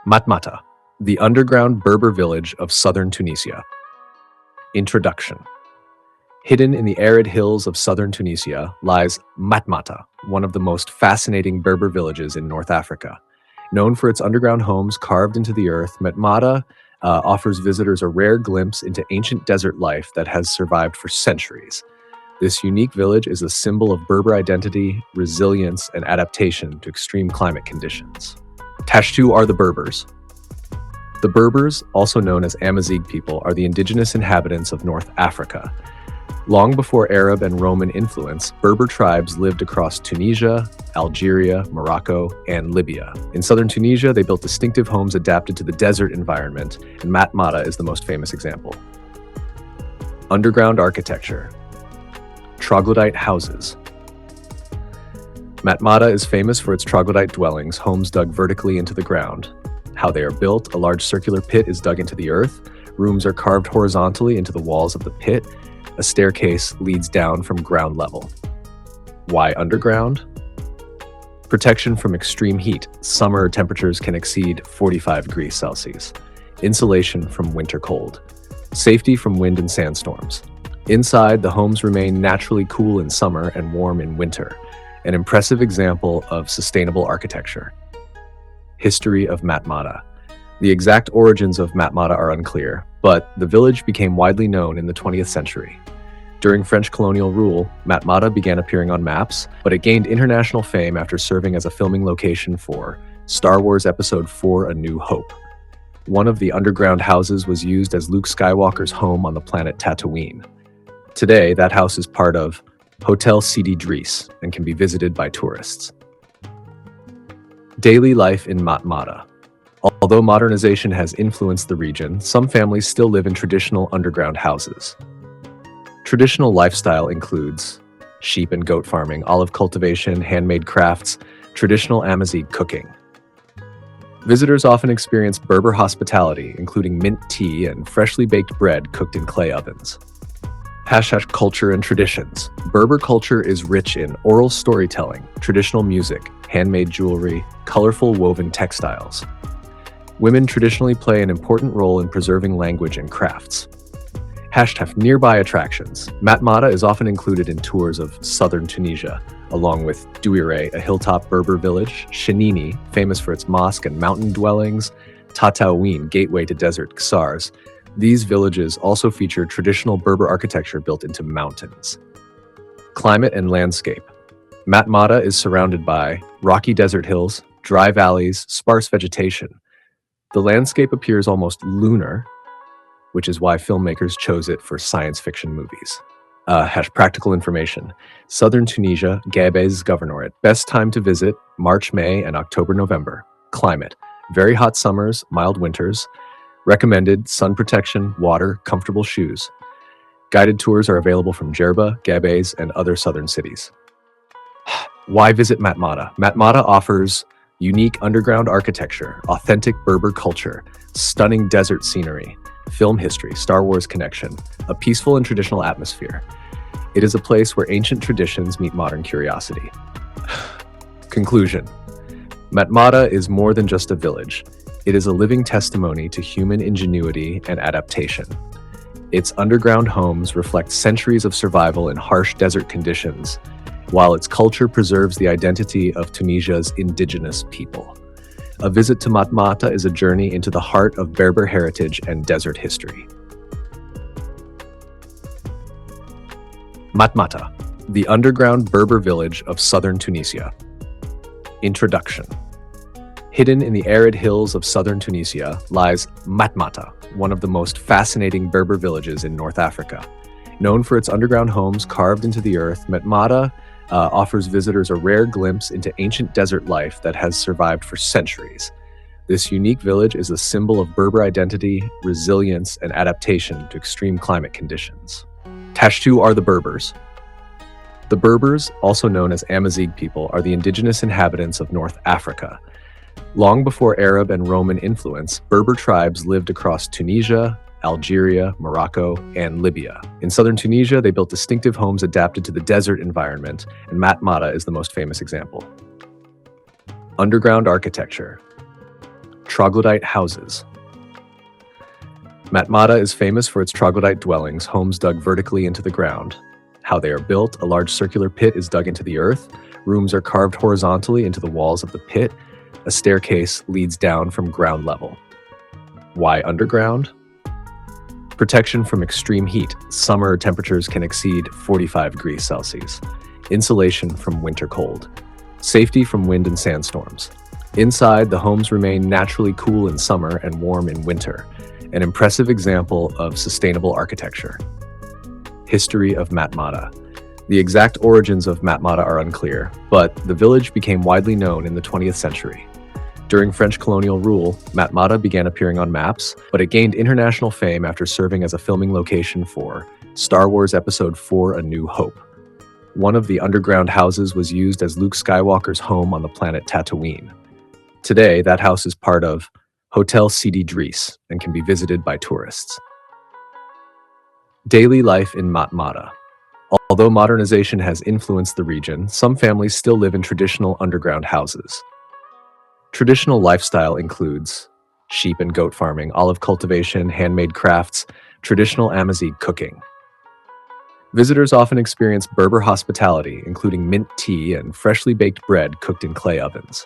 Matmata, the underground Berber village of southern Tunisia. Introduction. Hidden in the arid hills of southern Tunisia lies Matmata, one of the most fascinating Berber villages in North Africa. Known for its underground homes carved into the earth, Matmata offers visitors a rare glimpse into ancient desert life that has survived for centuries. This unique village is a symbol of Berber identity, resilience, and adaptation to extreme climate conditions. Tashtu are the Berbers. The Berbers, also known as Amazigh people, are the indigenous inhabitants of North Africa. Long before Arab and Roman influence, Berber tribes lived across Tunisia, Algeria, Morocco, and Libya. In southern Tunisia, they built distinctive homes adapted to the desert environment, and Matmata is the most famous example. Underground architecture. Troglodyte houses. Matmata is famous for its troglodyte dwellings, homes dug vertically into the ground. How they are built: a large circular pit is dug into the earth, rooms are carved horizontally into the walls of the pit, a staircase leads down from ground level. Why underground? Protection from extreme heat. Summer temperatures can exceed 45 degrees Celsius. Insulation from winter cold. Safety from wind and sandstorms. Inside, the homes remain naturally cool in summer and warm in winter, an impressive example of sustainable architecture. History of Matmata. The exact origins of Matmata are unclear, but the village became widely known in the 20th century. During French colonial rule, Matmata began appearing on maps, but it gained international fame after serving as a filming location for Star Wars Episode IV: A New Hope. One of the underground houses was used as Luke Skywalker's home on the planet Tatooine. Today, that house is part of Hotel Sidi Driss and can be visited by tourists. Daily life in Matmata. Although modernization has influenced the region, some families still live in traditional underground houses. Traditional lifestyle includes sheep and goat farming, olive cultivation, handmade crafts, traditional Amazigh cooking. Visitors often experience Berber hospitality, including mint tea and freshly baked bread cooked in clay ovens. Culture and traditions. Berber culture is rich in oral storytelling, traditional music, handmade jewelry, colorful woven textiles. Women traditionally play an important role in preserving language and crafts. Nearby attractions. Matmata is often included in tours of southern Tunisia, along with Douire, a hilltop Berber village, Chenini, famous for its mosque and mountain dwellings, Tatooine, gateway to desert Ksars. These villages also feature traditional Berber architecture built into mountains. Climate and landscape. Matmata is surrounded by rocky desert hills, dry valleys, sparse vegetation. The landscape appears almost lunar, which is why filmmakers chose it for science fiction movies. Practical information. Southern Tunisia, Gabes Governorate. Best time to visit: March, May, and October, November. Climate. Very hot summers, mild winters. Recommended: sun protection, water, comfortable shoes. Guided tours are available from Djerba, Gabes, and other southern cities. Why visit Matmata? Matmata offers unique underground architecture, authentic Berber culture, stunning desert scenery, film history, Star Wars connection, a peaceful and traditional atmosphere. It is a place where ancient traditions meet modern curiosity. Conclusion. Matmata is more than just a village. It is a living testimony to human ingenuity and adaptation. Its underground homes reflect centuries of survival in harsh desert conditions, while its culture preserves the identity of Tunisia's indigenous people. A visit to Matmata is a journey into the heart of Berber heritage and desert history. Matmata, the underground Berber village of southern Tunisia. Introduction. Hidden in the arid hills of southern Tunisia lies Matmata, one of the most fascinating Berber villages in North Africa. Known for its underground homes carved into the earth, Matmata offers visitors a rare glimpse into ancient desert life that has survived for centuries. This unique village is a symbol of Berber identity, resilience, and adaptation to extreme climate conditions. Tashtu are the Berbers. The Berbers, also known as Amazigh people, are the indigenous inhabitants of North Africa. Long before Arab and Roman influence, Berber tribes lived across Tunisia, Algeria, Morocco, and Libya. In southern Tunisia, they built distinctive homes adapted to the desert environment, and Matmata is the most famous example. Underground architecture. Troglodyte houses. Matmata is famous for its troglodyte dwellings, homes dug vertically into the ground. How they are built: a large circular pit is dug into the earth, rooms are carved horizontally into the walls of the pit, a staircase leads down from ground level. Why underground? Protection from extreme heat. Summer temperatures can exceed 45 degrees Celsius. Insulation from winter cold. Safety from wind and sandstorms. Inside, the homes remain naturally cool in summer and warm in winter, an impressive example of sustainable architecture. History of Matmata. The exact origins of Matmata are unclear, but the village became widely known in the 20th century. During French colonial rule, Matmata began appearing on maps, but it gained international fame after serving as a filming location for Star Wars Episode IV: A New Hope. One of the underground houses was used as Luke Skywalker's home on the planet Tatooine. Today, that house is part of Hotel Sidi Driss and can be visited by tourists. Daily life in Matmata. Although modernization has influenced the region, some families still live in traditional underground houses. Traditional lifestyle includes sheep and goat farming, olive cultivation, handmade crafts, traditional Amazigh cooking. Visitors often experience Berber hospitality, including mint tea and freshly baked bread cooked in clay ovens.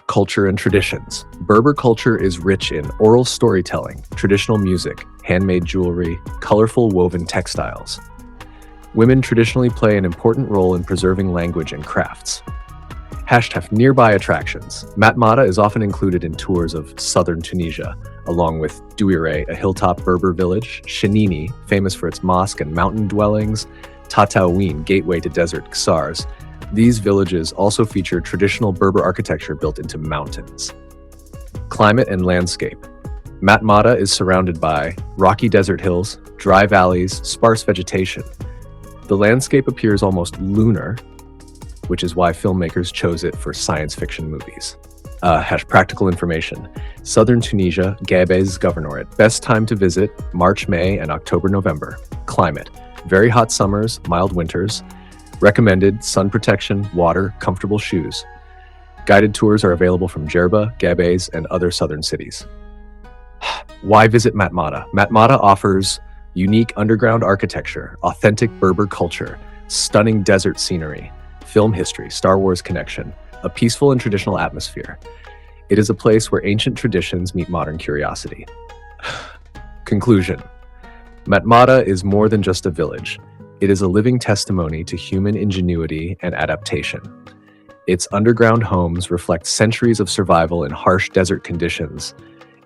Culture and traditions. Berber culture is rich in oral storytelling, traditional music, handmade jewelry, colorful woven textiles. Women traditionally play an important role in preserving language and crafts. Nearby attractions. Matmata is often included in tours of southern Tunisia, along with Douire, a hilltop Berber village, Shenini, famous for its mosque and mountain dwellings, Tatooine, gateway to desert Ksars. These villages also feature traditional Berber architecture built into mountains. Climate and landscape. Matmata is surrounded by rocky desert hills, dry valleys, sparse vegetation. The landscape appears almost lunar, which is why filmmakers chose it for science fiction movies. Practical information. Southern Tunisia, Gabes Governorate. Best time to visit: March, May, and October, November. Climate: very hot summers, mild winters. Recommended: sun protection, water, comfortable shoes. Guided tours are available from Djerba, Gabes, and other southern cities. Why visit Matmata? Matmata offers unique underground architecture, authentic Berber culture, stunning desert scenery, film history, Star Wars connection, a peaceful and traditional atmosphere. It is a place where ancient traditions meet modern curiosity. Conclusion. Matmata is more than just a village. It is a living testimony to human ingenuity and adaptation. Its underground homes reflect centuries of survival in harsh desert conditions,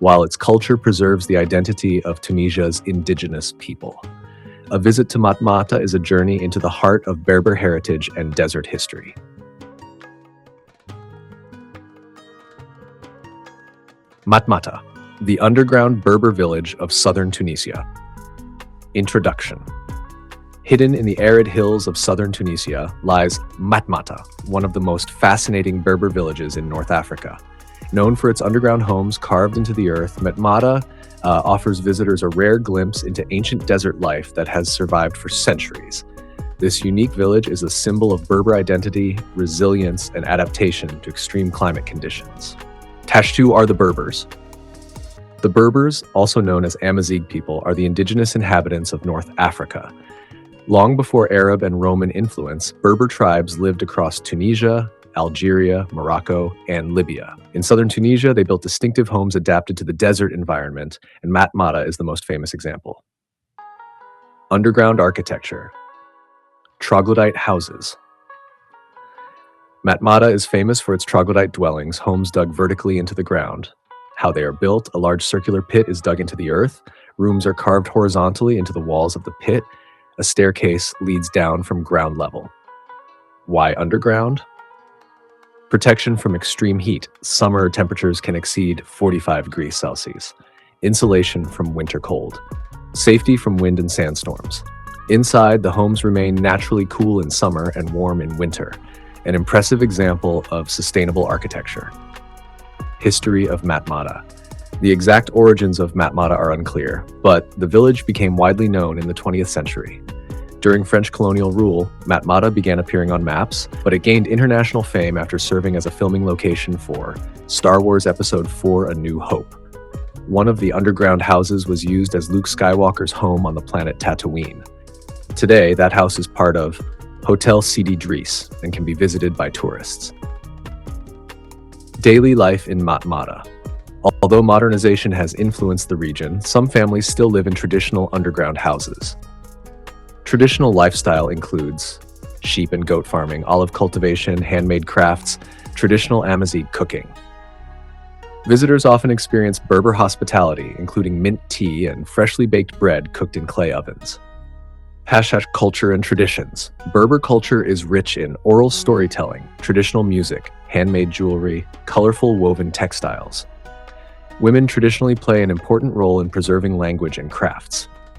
while its culture preserves the identity of Tunisia's indigenous people. A visit to Matmata is a journey into the heart of Berber heritage and desert history. Matmata, the underground Berber village of southern Tunisia. Introduction. Hidden in the arid hills of southern Tunisia lies Matmata, one of the most fascinating Berber villages in North Africa. Known for its underground homes carved into the earth, Matmata offers visitors a rare glimpse into ancient desert life that has survived for centuries. This unique village is a symbol of Berber identity, resilience, and adaptation to extreme climate conditions. Who are the Berbers? The Berbers, also known as Amazigh people, are the indigenous inhabitants of North Africa. Long before Arab and Roman influence, Berber tribes lived across Tunisia, Algeria, Morocco, and Libya. In southern Tunisia, they built distinctive homes adapted to the desert environment, and Matmata is the most famous example. Underground architecture. Troglodyte houses. Matmata is famous for its troglodyte dwellings, homes dug vertically into the ground. How they are built: a large circular pit is dug into the earth, rooms are carved horizontally into the walls of the pit, a staircase leads down from ground level. Why underground? Protection from extreme heat. Summer temperatures can exceed 45 degrees Celsius. Insulation from winter cold. Safety from wind and sandstorms. Inside, the homes remain naturally cool in summer and warm in winter, an impressive example of sustainable architecture. History of Matmata. The exact origins of Matmata are unclear, but the village became widely known in the 20th century. During French colonial rule, Matmata began appearing on maps, but it gained international fame after serving as a filming location for Star Wars Episode IV: A New Hope. One of the underground houses was used as Luke Skywalker's home on the planet Tatooine. Today, that house is part of Hotel Sidi Driss and can be visited by tourists. Daily life in Matmata. Although modernization has influenced the region, some families still live in traditional underground houses. Traditional lifestyle includes sheep and goat farming, olive cultivation, handmade crafts, traditional Amazigh cooking. Visitors often experience Berber hospitality, including mint tea and freshly baked bread cooked in clay ovens. Hashtag culture and traditions. Berber culture is rich in oral storytelling, traditional music, handmade jewelry, colorful woven textiles. Women traditionally play an important role in preserving language and crafts.